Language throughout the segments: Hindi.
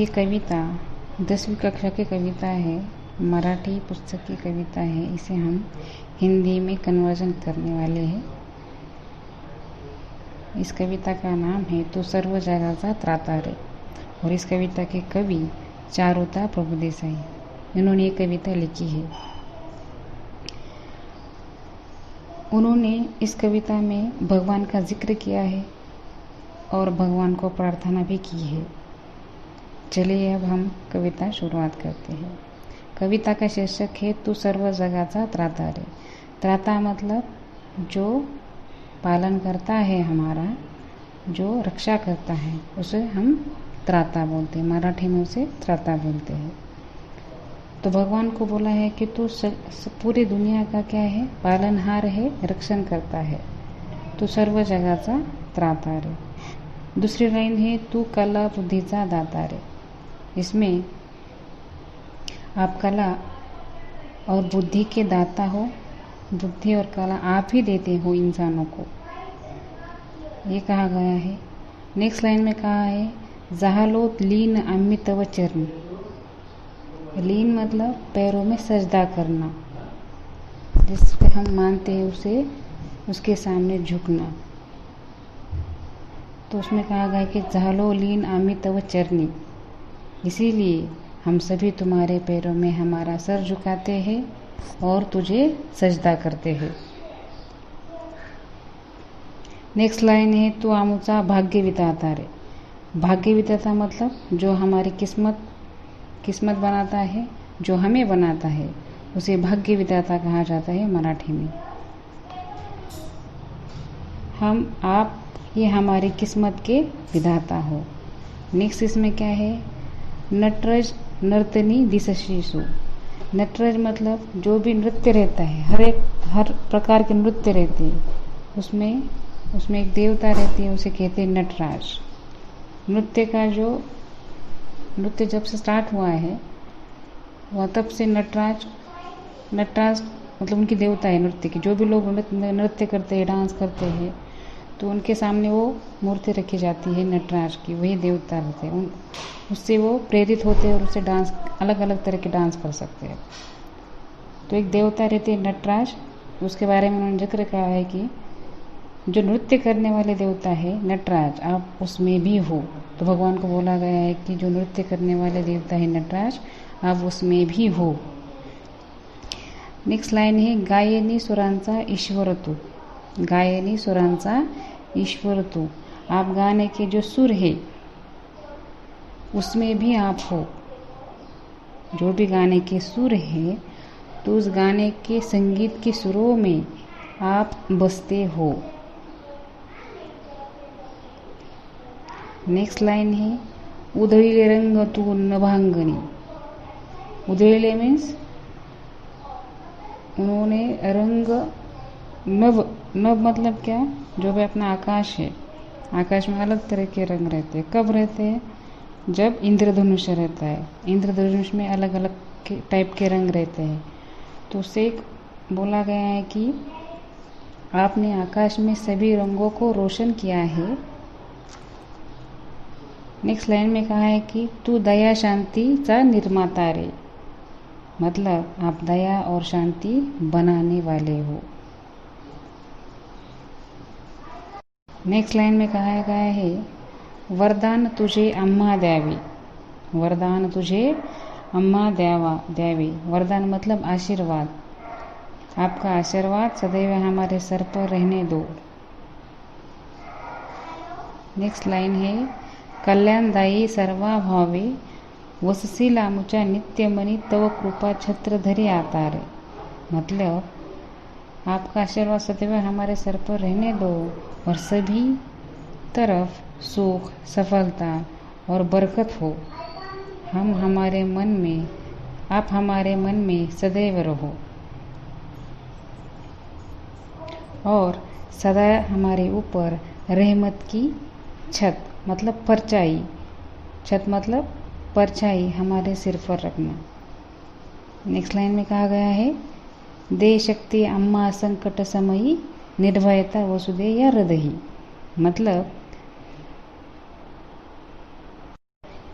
ये कविता 10वीं कक्षा की कविता है, मराठी पुस्तक की कविता है। इसे हम हिंदी में कन्वर्जन करने वाले हैं। इस कविता का नाम है तू सर्व जगाचा त्राता रे, और इस कविता के कवि चारुता प्रभुदेसाई, इन्होंने ये कविता लिखी है। उन्होंने इस कविता में भगवान का जिक्र किया है और भगवान को प्रार्थना भी की है। चलिए अब हम कविता शुरुआत करते हैं। कविता का शीर्षक है तू सर्व जगाचा त्राता रे। त्राता मतलब जो पालन करता है, हमारा जो रक्षा करता है, उसे हम त्राता बोलते हैं। मराठी में उसे त्राता बोलते हैं। तो भगवान को बोला है कि तू पूरी दुनिया का क्या है, पालनहार है, रक्षण करता है। तू सर्व जगाचा त्राता रे। दूसरी लाइन है तू कला बुद्धीचा दाता रे। इसमें आप कला और बुद्धि के दाता हो। बुद्धि और कला आप ही देते हो इंसानों को, ये कहा गया है। नेक्स्ट लाइन में कहा है जहालोत लीन आम्ही तव चरण। लीन मतलब पैरों में सजदा करना, जिसको हम मानते हैं उसे, उसके सामने झुकना। तो उसमें कहा गया कि जहालो लीन आम्ही तव चरणी, इसीलिए हम सभी तुम्हारे पैरों में हमारा सर झुकाते हैं और तुझे सजदा करते हैं। नेक्स्ट लाइन है तू आमुचा भाग्य विधाता रे। भाग्य विधाता मतलब जो हमारी किस्मत बनाता है, जो हमें बनाता है, उसे भाग्य विधाता कहा जाता है मराठी में। आप ये हमारी किस्मत के विधाता हो। नेक्स्ट इसमें क्या है, नटराज नर्तनी दिसशीसु। नटराज मतलब जो भी नृत्य रहता है, हर प्रकार के नृत्य रहते हैं, उसमें एक देवता रहती है, उसे कहते हैं नटराज। नृत्य जब से स्टार्ट हुआ है वह तब से नटराज मतलब उनकी देवता है नृत्य की। जो भी लोग नृत्य करते हैं, डांस करते हैं, तो उनके सामने वो मूर्ति रखी जाती है नटराज की, वही देवता रहते हैं। उससे वो प्रेरित होते हैं और उससे डांस, अलग अलग तरह के डांस कर सकते हैं। तो एक देवता रहते हैं नटराज, उसके बारे में उन्होंने जिक्र कहा है कि जो नृत्य करने वाले देवता है नटराज, आप उसमें भी हो। तो भगवान को बोला गया है कि जो नृत्य करने वाले देवता है नटराज, आप उसमें भी हो। नेक्स्ट लाइन है गायनी सुरांचा ईश्वर तू। गायनी सुरांचा ईश्वर तू। आप गाने के जो सुर है उसमें भी आप हो। जो भी गाने के सुर है, तो उस गाने के संगीत के सुरों में आप बसते हो। नेक्स्ट लाइन है उधळीले रंग तू नभांगनी। उधळीले मीन्स उन्होंने रंग, नभ मतलब क्या, जो भी अपना आकाश है, आकाश में अलग तरह के रंग रहते हैं। कब रहते हैं, जब इंद्रधनुष रहता है। इंद्रधनुष में अलग अलग टाइप के रंग रहते हैं। तो उससे बोला गया है कि आपने आकाश में सभी रंगों को रोशन किया है। नेक्स्ट लाइन में कहा है कि तू दया शांतिचा निर्माता रे। मतलब आप दया और शांति बनाने वाले हो। नेक्स्ट लाइन में कहा गया है वरदान तुझे अम्मा द्यावी। वरदान तुझे अम्मा द्यावी। वरदान मतलब आशीर्वाद। आपका आशीर्वाद सदैव हमारे सर पर रहने दो। नेक्स्ट लाइन है कल्याणदायी सर्वा भावे वससी आमुच्या नित्यमनी तव कृपा छत्र धरी आता रे। मतलब आपका आशीर्वाद सदैव हमारे सर पर रहने दो और सभी तरफ सुख, सफलता और बरकत हो। आप हमारे मन में सदैव रहो और सदा हमारे ऊपर रहमत की छत मतलब परछाई, छत मतलब परछाई हमारे सिर पर रखना। नेक्स्ट लाइन में कहा गया है दे शक्ति अम्मा संकट समयी निर्भयता वसुदे या हृदयी। मतलब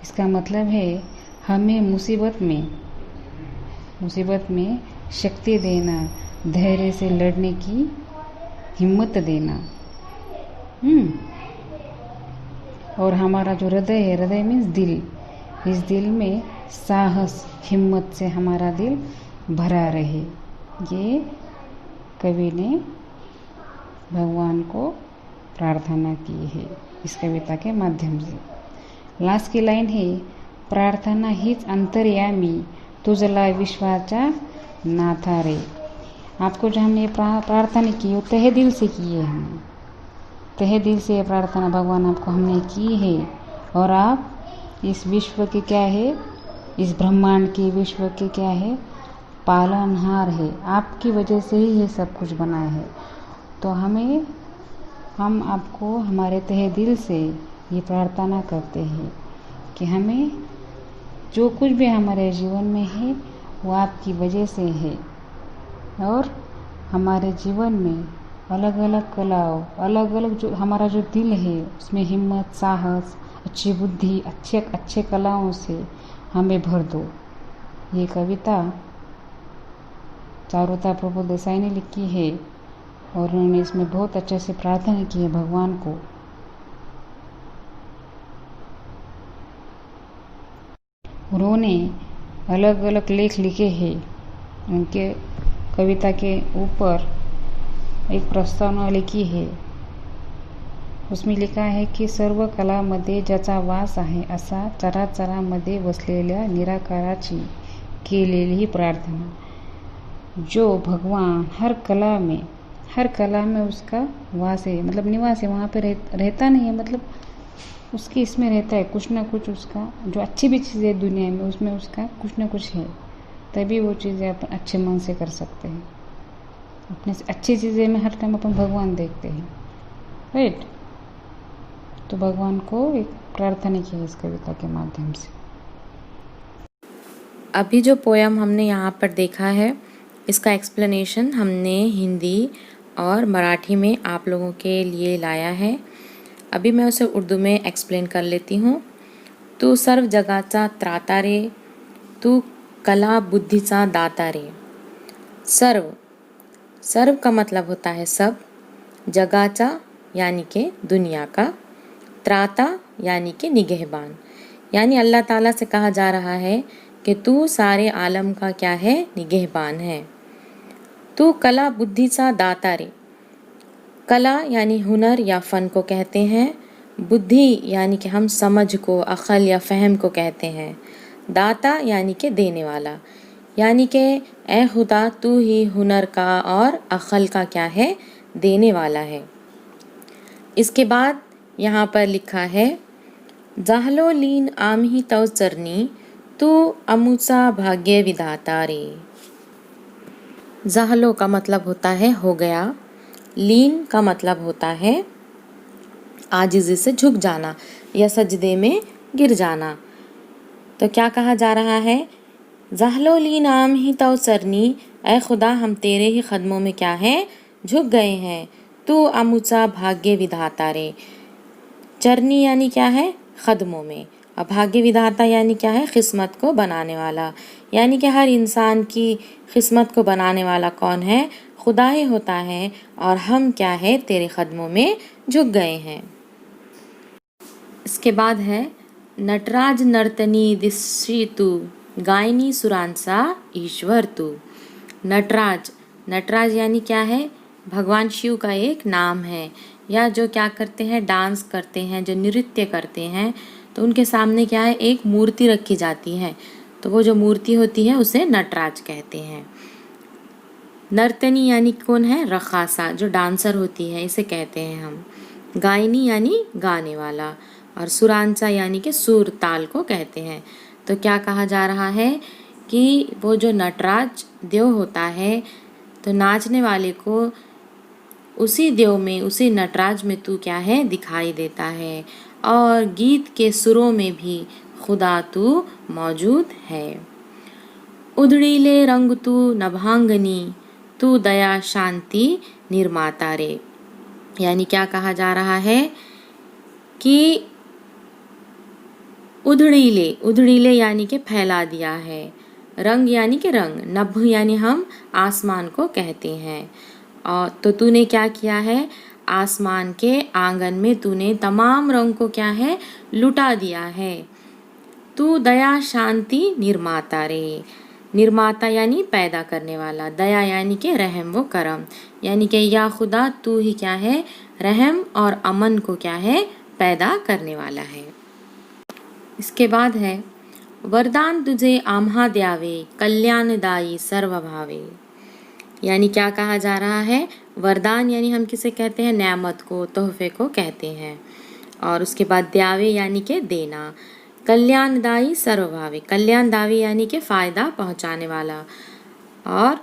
इसका मतलब है हमें मुसीबत में शक्ति देना, धैर्य से लड़ने की हिम्मत देना। और हमारा जो हृदय है, हृदय मीन्स दिल, इस दिल में साहस, हिम्मत से हमारा दिल भरा रहे। ये कवि ने भगवान को प्रार्थना की है इस कविता के माध्यम से। लास्ट की लाइन है, प्रार्थना हीच अंतर्यामी तुझला विश्वाचा नाथा रे। आपको जो हमने प्रार्थना की वो तहे दिल से की है, हमने तहे दिल से ये प्रार्थना भगवान आपको हमने की है। और आप इस विश्व के क्या है, इस ब्रह्मांड के विश्व के क्या है, पालनहार है। आपकी वजह से ही ये सब कुछ बना है। तो हम आपको हमारे तहे दिल से ये प्रार्थना करते हैं कि हमें जो कुछ भी हमारे जीवन में है वो आपकी वजह से है। और हमारे जीवन में अलग अलग कलाओं, अलग अलग जो हमारा जो दिल है उसमें हिम्मत, साहस, अच्छी बुद्धि, अच्छे कलाओं से हमें भर दो। ये कविता चारुता प्रभु देसाई ने लिखी है और उन्होंने इसमें बहुत अच्छे से प्रार्थना की है भगवान को। उन्होंने अलग अलग लेख लिखे हैं। उनके कविता के ऊपर एक प्रस्तावना लिखी है, उसमें लिखा है की सर्व कलामध्ये ज्याचा वास आहे असा चराचरामध्ये वसलेल्या निराकाराची केलेली ही प्रार्थना। जो भगवान हर कला में उसका वास है, मतलब निवास है, वहाँ पे रहता नहीं है, मतलब उसकी इसमें रहता है कुछ ना कुछ। उसका जो अच्छी भी चीज़ है दुनिया में उसमें उसका कुछ ना कुछ है, तभी वो चीज़ें अपन अच्छे मन से कर सकते हैं। अपने से अच्छी चीज़ें में हर टाइम अपन भगवान देखते हैं, राइट। तो भगवान को एक प्रार्थना की है इस कविता के माध्यम से। अभी जो पोयम हमने यहाँ पर देखा है, इसका एक्सप्लेनेशन हमने हिंदी और मराठी में आप लोगों के लिए लाया है। अभी मैं उसे उर्दू में एक्सप्लेन कर लेती हूँ। तू सर्व जगाचा त्राता रे, तू कला बुद्धीचा दाता रे। सर्व का मतलब होता है सब, जगाचा यानी के दुनिया का, त्राता यानी के निगहबान, यानी अल्लाह ताला से कहा जा रहा है कि तू सारे आलम का क्या है, निगहबान है। तू कला बुद्धिचा दाता रे। कला यानी हुनर या फ़न को कहते हैं, बुद्धि यानी कि हम समझ को, अक़ल या फ़हम को कहते हैं, दाता यानी कि देने वाला, यानी कि ए खुदा तू ही हुनर का और अक़ल का क्या है, देने वाला है। इसके बाद यहाँ पर लिखा है, जाहलो लीन आमही तव चरनी, तू अमुचा भाग्य विधाता रे। जाहलो का मतलब होता है हो गया, लीन का मतलब होता है आजिज़ी से झुक जाना या सजदे में गिर जाना। तो क्या कहा जा रहा है, जाहलो लीन आम ही तव सरनी, ऐ खुदा हम तेरे ही कदमों में क्या है, झुक गए हैं। तू अमुचा भाग्य विधाता रे। चरनी यानी क्या है, कदमों में, और भाग्य विधाता यानी क्या है, किस्मत को बनाने वाला, यानी कि हर इंसान की किस्मत को बनाने वाला कौन है, खुदा ही होता है। और हम क्या है, तेरे कदमों में झुक गए हैं। इसके बाद है, नटराज नर्तनी दिशी तू, गायनी सुरांसा ईश्वर तू। नटराज यानी क्या है, भगवान शिव का एक नाम है, या जो क्या करते हैं, डांस करते हैं, जो नृत्य करते हैं, तो उनके सामने क्या है, एक मूर्ति रखी जाती है, तो वो जो मूर्ति होती है उसे नटराज कहते हैं। नर्तनी यानी कौन है, रखासा, जो डांसर होती है, इसे कहते हैं हम। गायनी यानी गाने वाला, और सुरांसा यानी कि सुर ताल को कहते हैं। तो क्या कहा जा रहा है कि वो जो नटराज देव होता है, तो नाचने वाले को उसी देव में, उसी नटराज में तू क्या है, दिखाई देता है, और गीत के सुरों में भी खुदा तू मौजूद है। उधड़ीले रंग तू नभांगनी, तू दया शांति निर्माता रे। यानी क्या कहा जा रहा है कि उधड़ीले, उधड़ीले यानी कि फैला दिया है। रंग यानी कि रंग, नभ यानी हम आसमान को कहते हैं। और तो तूने क्या किया है, आसमान के आंगन में तूने तमाम रंग को क्या है, लुटा दिया है। तू दया शांति निर्माता रे, निर्माता यानी पैदा करने वाला, दया यानी कि रहम व करम, यानी कि या खुदा तू ही क्या है, रहम और अमन को क्या है, पैदा करने वाला है। इसके बाद है वरदान तुझे आम्हा द्यावे, कल्याणदायी सर्वभावे। यानी क्या कहा जा रहा है, वरदान यानी हम किसे कहते हैं, नेमत को, तोहफे को कहते हैं। और उसके बाद द्यावे यानी कि देना, कल्याणदायी सर्वभावी, कल्याणदायी यानी कि फ़ायदा पहुंचाने वाला। और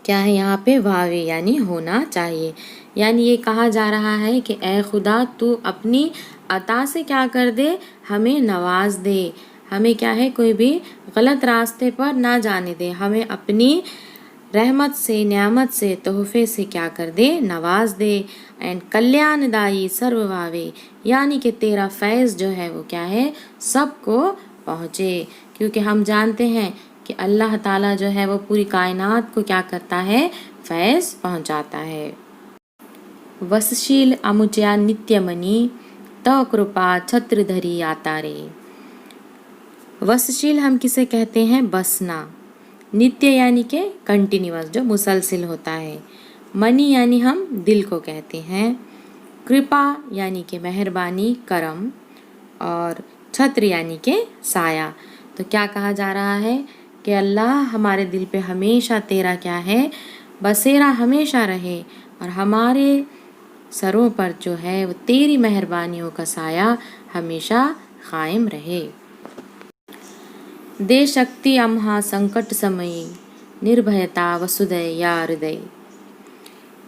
क्या है यहाँ पे, भावे यानी होना चाहिए। यानी ये कहा जा रहा है कि ए खुदा तू अपनी अता से क्या कर दे, हमें नवाज दे, हमें क्या है कोई भी गलत रास्ते पर ना जाने दे, हमें अपनी रहमत से, नेमत से, तोहफे से क्या कर दे, नवाज दे। एंड कल्याणदायी सर्वभावे यानी कि तेरा फैज़ जो है वो क्या है, सबको पहुँचे। क्योंकि हम जानते हैं कि अल्लाह ताला जो है वो पूरी कायनात को क्या करता है, फैज़ पहुँचाता है। वसशील अमुच्या नित्यमणि तव कृपा छत्रधरी आता रे। वसशील हम किसे कहते हैं, बसना। नित्य यानी कि कंटिन्यूअस, जो मुसलसिल होता है। मनी यानी हम दिल को कहते हैं। कृपा यानी कि मेहरबानी, करम। और छत्र यानी कि साया। तो क्या कहा जा रहा है कि अल्लाह हमारे दिल पे हमेशा तेरा क्या है, बसेरा हमेशा रहे, और हमारे सरों पर जो है वो तेरी मेहरबानियों का साया हमेशा कायम रहे। दे शक्ति अम्हा संकट समयी, निर्भयता वसुदय या हृदय।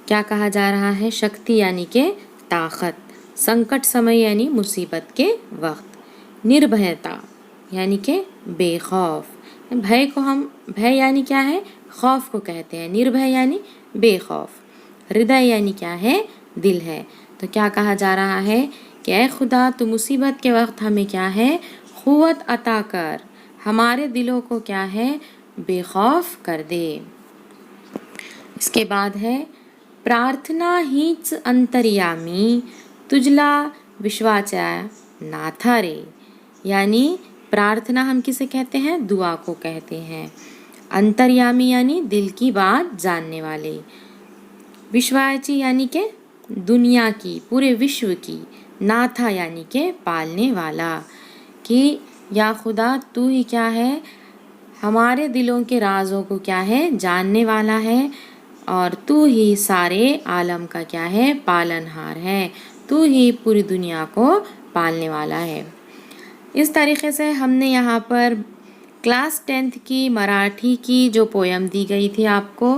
क्या कहा जा रहा है, शक्ति यानी कि ताकत, संकट समय यानी मुसीबत के वक्त, निर्भयता यानी कि बेखौफ। भय को हम, भय यानी क्या है, खौफ को कहते हैं, निर्भय यानी बेखौफ, हृदय यानी क्या है, दिल है। तो क्या कहा जा रहा है कि ऐ खुदा तू मुसीबत के वक्त हमें क्या है, क़ुव्वत अता कर, हमारे दिलों को क्या है, बेखौफ कर दे। इसके बाद है प्रार्थना हीच अंतर्यामी, तुझला विश्वाचा नाथा रे। यानी प्रार्थना हम किसे कहते हैं, दुआ को कहते हैं। अंतर्यामी यानी दिल की बात जानने वाले। विश्वाची यानी कि दुनिया की, पूरे विश्व की। नाथा यानी कि पालने वाला। कि या खुदा तू ही क्या है, हमारे दिलों के राजों को क्या है, जानने वाला है, और तू ही सारे आलम का क्या है, पालनहार है, तू ही पूरी दुनिया को पालने वाला है। इस तरीके से हमने यहाँ पर क्लास 10th की मराठी की जो पोयम दी गई थी आपको,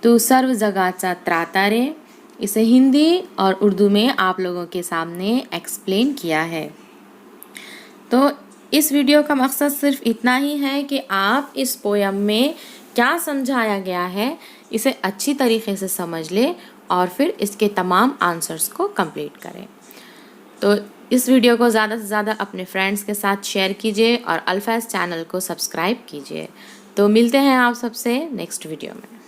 तू सर्व जगाचा त्राता रे, इसे हिंदी और उर्दू में आप लोगों के सामने एक्सप्लेन किया है। तो इस वीडियो का मकसद सिर्फ इतना ही है कि आप इस पोयम में क्या समझाया गया है इसे अच्छी तरीके से समझ लें और फिर इसके तमाम आंसर्स को कंप्लीट करें। तो इस वीडियो को ज़्यादा से ज़्यादा अपने फ्रेंड्स के साथ शेयर कीजिए और अल्फाज चैनल को सब्सक्राइब कीजिए। तो मिलते हैं आप सबसे नेक्स्ट वीडियो में।